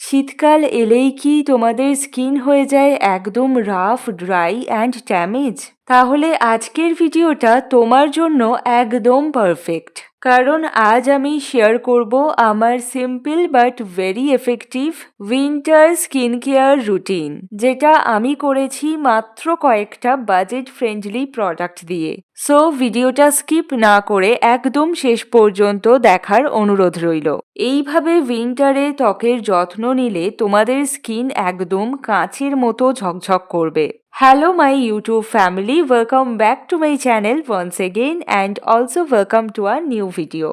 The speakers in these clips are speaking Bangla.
শীতকাল এলেই কি তোমাদের স্কিন হয়ে যায় একদম রাফ, ড্রাই অ্যান্ড ড্যামেজ? তাহলে আজকের ভিডিওটা তোমার জন্য একদম পারফেক্ট। কারণ আজ আমি শেয়ার করব আমার simple but very effective winter skin care routine, যেটা আমি করেছি মাত্র কয়েকটা বাজেট ফ্রেন্ডলি প্রোডাক্ট দিয়ে। সো ভিডিওটা স্কিপ না করে একদম শেষ পর্যন্ত দেখার অনুরোধ রইল। এইভাবে উইন্টারে ত্বকের যত্ন নিলে তোমাদের স্কিন একদম কাঁচের মতো ঝকঝক করবে। Hello my YouTube family, welcome back to my channel once again and also welcome to a new video.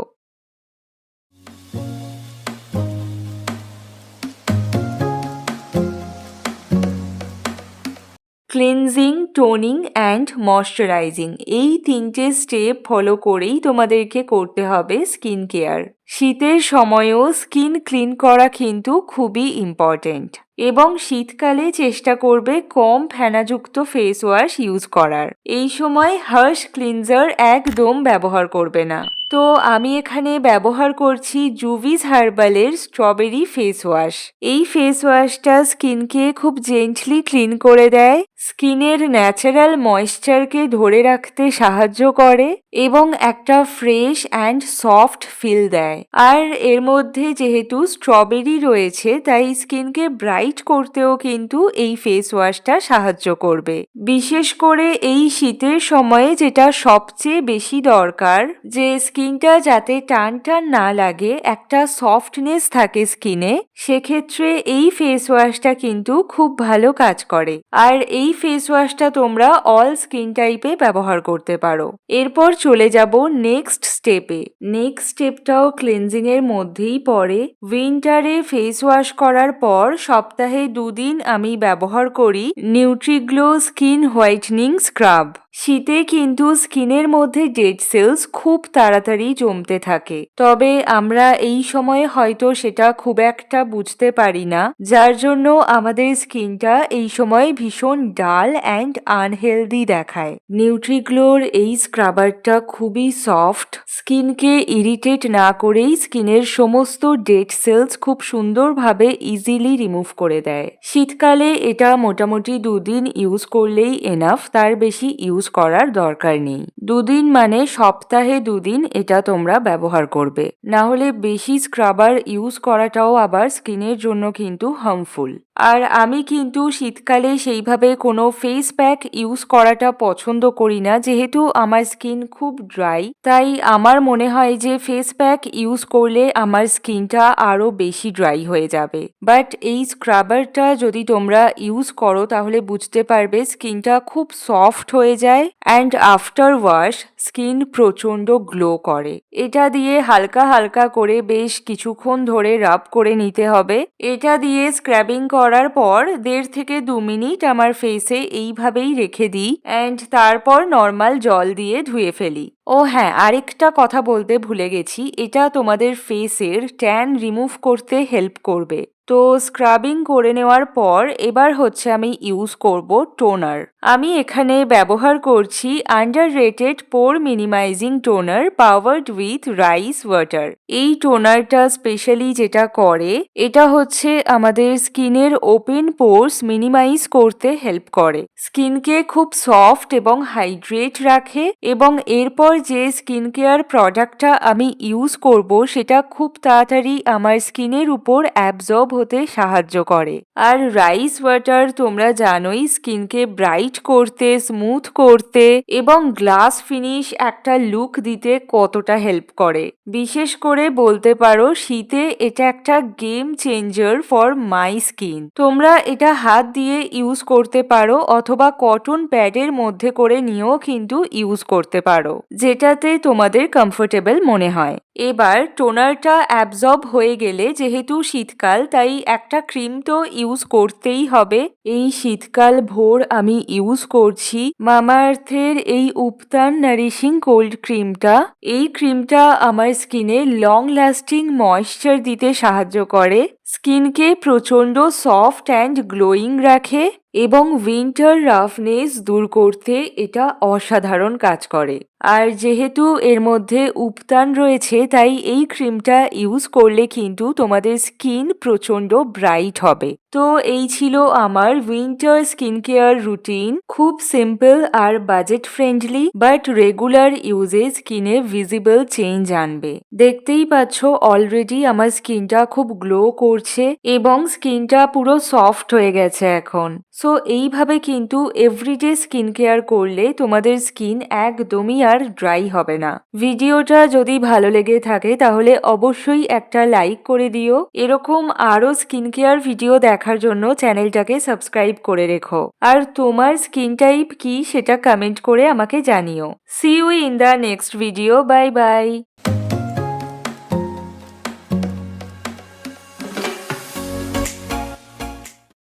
Cleansing, toning and moisturising, এই তিনটে স্টেপ ফলো করেই তোমাদেরকে করতে হবে স্কিন কেয়ার। শীতের সময়ও স্কিন ক্লিন করা কিন্তু খুবই ইম্পর্টেন্ট এবং শীতকালে চেষ্টা করবে কম ফেনাযুক্ত ফেস ওয়াশ ইউজ করার। এই সময় হার্শ ক্লিনজার একদম ব্যবহার করবে না। তো আমি এখানে ব্যবহার করছি জুভিস হার্বালের স্ট্রবেরি ফেস ওয়াশ। এই ফেস ওয়াশটা স্কিনকে খুব জেন্টলি ক্লিন করে দেয়, স্কিনের ন্যাচারাল ময়েশ্চারকে ধরে রাখতে সাহায্য করে এবং একটা ফ্রেশ অ্যান্ড সফট ফিল দেয়। আর এর মধ্যে যেহেতু স্ট্রবেরি রয়েছে তাই স্কিনকে ব্রাইট করতেও কিন্তু এই ফেস ওয়াশটা সাহায্য করবে। বিশেষ করে এই শীতের সময়ে যেটা সবচেয়ে বেশি দরকার, যে স্কিনটা যাতে টান টান না লাগে, একটা সফটনেস থাকে স্কিনে, সেক্ষেত্রে এই ফেস ওয়াশটা কিন্তু খুব ভালো কাজ করে। আর এই ফেস ওয়াশটা তোমরা অল স্কিন টাইপে ব্যবহার করতে পারো। এরপর চলে যাব নেক্সট স্টেপে। নেক্সট স্টেপটাও ক্লিনজিং এর মধ্যেই পড়ে। উইন্টারে ফেস ওয়াশ করার পর সপ্তাহে 2 দিন আমি ব্যবহার করি নিউট্রিগ্লো স্কিন হোয়াইটনিং স্ক্রাব। শীতে কিন্তু স্কিনের মধ্যে ডেড সেলস খুব তাড়াতাড়ি জমতে থাকে, তবে আমরা এই সময়ে হয়তো সেটা খুব একটা বুঝতে পারি না, যার জন্য আমাদের স্কিনটা এই সময় ভীষণ ডাল অ্যান্ড আনহেলদি দেখায়। নিউট্রিগ্লোর এই স্ক্রাবারটা খুবই সফট, স্কিনকে ইরিটেট না করেই স্কিনের সমস্ত ডেড সেলস খুব সুন্দরভাবে ইজিলি রিমুভ করে দেয়। শীতকালে এটা মোটামুটি 2 দিন ইউজ করলেই এনাফ, তার বেশি ইউজ করার দরকার নেই। 2 দিন মানে সপ্তাহে 2 দিন এটা তোমরা ব্যবহার করবে, না হলে বেশি স্ক্রাবার ইউজ করাটাও আবার স্কিনের জন্য কিন্তু হার্মফুল। আর আমি কিন্তু শীতকালে সেইভাবে কোনো ফেস প্যাক ইউজ করাটা পছন্দ করি না, যেহেতু আমার স্কিন খুব ড্রাই। তাই আমার মনে হয় যে ফেস প্যাক ইউজ করলে আমার স্কিনটা আরো বেশি ড্রাই হয়ে যাবে। বাট এই স্ক্রাবারটা যদি তোমরা ইউজ করো তাহলে বুঝতে পারবে স্কিনটা খুব সফট হয়ে যায় অ্যান্ড আফটার ওয়াশ স্কিন প্রচন্ড গ্লো করে। এটা দিয়ে হালকা হালকা করে বেশ কিছুক্ষণ ধরে রাব করে নিতে হবে। এটা দিয়ে স্ক্রাবিং করার পর 1.5 থেকে 2 মিনিট আমার ফেসে এইভাবেই রেখে দিই অ্যান্ড তারপর নর্মাল জল দিয়ে ধুয়ে ফেলি। ও হ্যাঁ, আরেকটা কথা বলতে ভুলে গেছি, এটা তোমাদের ফেসের ট্যান রিমুভ করতে হেল্প করবে। তো স্ক্রাবিং করে নেওয়ার পর এবার হচ্ছে আমি ইউজ করব টোনার। আমি এখানে ব্যবহার করছি underrated poor minimising toner powered with rice water. এই টোনারটা স্পেশালি যেটা করে, এটা হচ্ছে আমাদের স্কিনের ওপেন পোরস মিনিমাইজ করতে হেল্প করে, স্কিনকে খুব সফট এবং হাইড্রেট রাখে এবং এরপর যে স্কিন কেয়ার প্রোডাক্টটা আমি ইউজ করব সেটা খুব তাড়াতাড়ি আমার স্কিনের উপর অ্যাবজর্ব হতে সাহায্য করে। আর রাইস ওয়াটার তোমরা জানোই স্কিনকে ব্রাইট করতে, স্মুথ করতে এবং গ্লাস ফিনিশ একটা লুক দিতে কতটা হেল্প করে। বিশেষ করে বলতে পারো শীতে এটা একটা game changer for my skin. তোমরা এটা হাত দিয়ে ইউজ করতে পারো অথবা কটন প্যাডের মধ্যে করে নিয়েও কিন্তু ইউজ করতে পারো, যেটাতে তোমাদের কমফোর্টেবল মনে হয়। এবার টোনারটা অ্যাবজর্ব হয়ে গেলে, যেহেতু শীতকাল তাই একটা ক্রিম তো ইউজ করতেই হবে। এই শীতকাল ভোর আমি ইউজ করছি মামাআর্থের এই উপতান নারিশিং কোল্ড ক্রিমটা। এই ক্রিমটা আমার স্কিনে লং লাস্টিং ময়েশ্চার দিতে সাহায্য করে স্কিনকে প্রচণ্ড সফট অ্যান্ড গ্লোয়িং রাখে এবং উইন্টার রাফনেস দূর করতে এটা অসাধারণ কাজ করে। আর যেহেতু এর মধ্যে উপাদান রয়েছে তাই এই ক্রিমটা ইউজ করলে কিন্তু তোমাদের স্কিন প্রচণ্ড ব্রাইট হবে। তো এই ছিল আমার উইন্টার স্কিন কেয়ার রুটিন। খুব সিম্পল আর বাজেট ফ্রেন্ডলি, বাট রেগুলার ইউজে স্কিনে ভিজিবল চেঞ্জ আনবে। দেখতেই পাচ্ছ অলরেডি আমার স্কিনটা খুব গ্লো করছে এবং স্কিনটা পুরো সফট হয়ে গেছে এখন। সো এইভাবে কিন্তু এভরিডে স্কিন কেয়ার করলে তোমাদের স্কিন একদমই আর ড্রাই হবে না। ভিডিওটা যদি ভালো লেগে থাকে তাহলে অবশ্যই একটা লাইক করে দিও। এরকম আরও স্কিন কেয়ার ভিডিও দেখার জন্য চ্যানেলটাকে সাবস্ক্রাইব করে রেখো। আর তোমার স্কিন টাইপ কি সেটা কমেন্ট করে আমাকে জানিও। See you in the next video. Bye by.